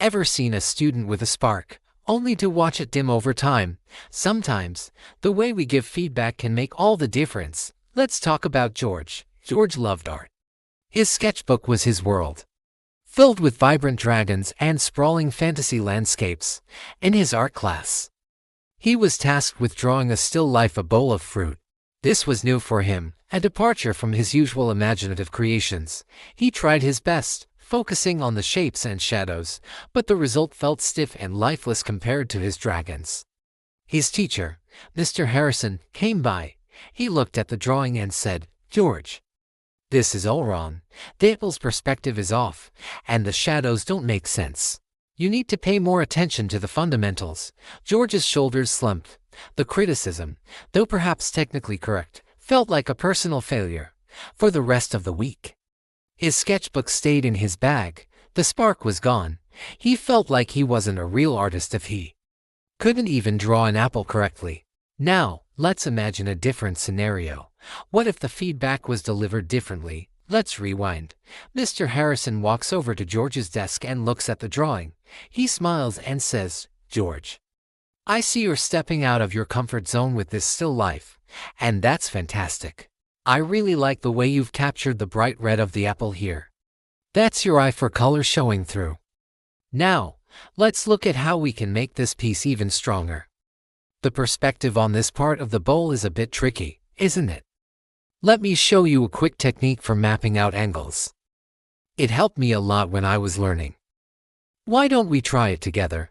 Ever seen a student with a spark, only to watch it dim over time? Sometimes, the way we give feedback can make all the difference. Let's talk about George. George loved art. His sketchbook was his world, filled with vibrant dragons and sprawling fantasy landscapes. In his art class, he was tasked with drawing a still life, a bowl of fruit. This was new for him, a departure from his usual imaginative creations. He tried his best, focusing on the shapes and shadows, but the result felt stiff and lifeless compared to his dragons. His teacher, Mr. Harrison, came by. He looked at the drawing and said, "George, this is all wrong. The apple's perspective is off, and the shadows don't make sense. You need to pay more attention to the fundamentals." George's shoulders slumped. The criticism, though perhaps technically correct, felt like a personal failure. For the rest of the week, his sketchbook stayed in his bag. The spark was gone. He felt like he wasn't a real artist if he couldn't even draw an apple correctly. Now, let's imagine a different scenario. What if the feedback was delivered differently? Let's rewind. Mr. Harrison walks over to George's desk and looks at the drawing. He smiles and says, "George, I see you're stepping out of your comfort zone with this still life, and that's fantastic. I really like the way you've captured the bright red of the apple here. That's your eye for color showing through. Now, let's look at how we can make this piece even stronger. The perspective on this part of the bowl is a bit tricky, isn't it? Let me show you a quick technique for mapping out angles. It helped me a lot when I was learning. Why don't we try it together?"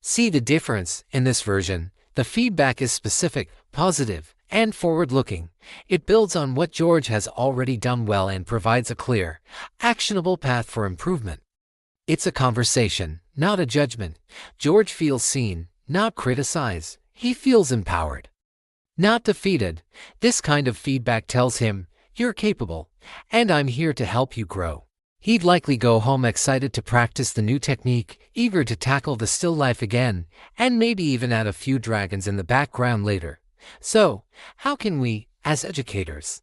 See the difference? In this version, the feedback is specific, positive, and forward-looking. It builds on what George has already done well and provides a clear, actionable path for improvement. It's a conversation, not a judgment. George feels seen, not criticized. He feels empowered, not defeated. This kind of feedback tells him, "You're capable, and I'm here to help you grow." He'd likely go home excited to practice the new technique, eager to tackle the still life again, and maybe even add a few dragons in the background later. So, how can we, as educators,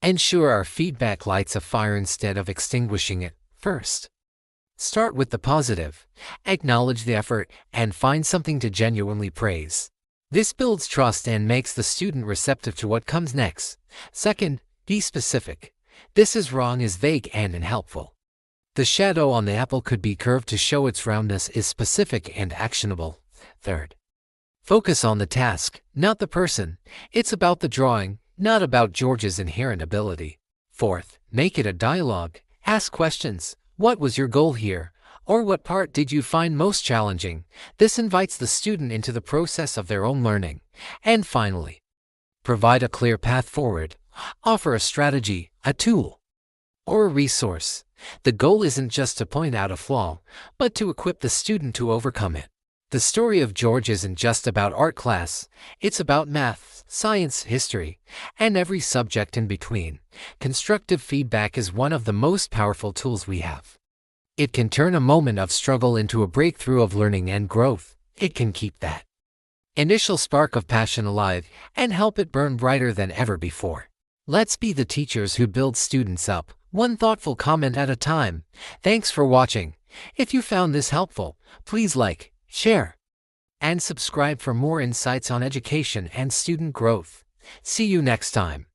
ensure our feedback lights a fire instead of extinguishing it? First, start with the positive. Acknowledge the effort and find something to genuinely praise. This builds trust and makes the student receptive to what comes next. Second, be specific. "This is wrong" is vague and unhelpful. The shadow on the apple could be curved to show its roundness is specific and actionable. Third, focus on the task, not the person. It's about the drawing, not about George's inherent ability. Fourth, make it a dialogue. Ask questions. What was your goal here? Or what part did you find most challenging? This invites the student into the process of their own learning. And finally, provide a clear path forward. Offer a strategy, a tool, or a resource. The goal isn't just to point out a flaw, but to equip the student to overcome it. The story of George isn't just about art class. It's about math, science, history, and every subject in between. Constructive feedback is one of the most powerful tools we have. It can turn a moment of struggle into a breakthrough of learning and growth. It can keep that initial spark of passion alive and help it burn brighter than ever before. Let's be the teachers who build students up, one thoughtful comment at a time. Thanks for watching. If you found this helpful, please like, share, and subscribe for more insights on education and student growth. See you next time.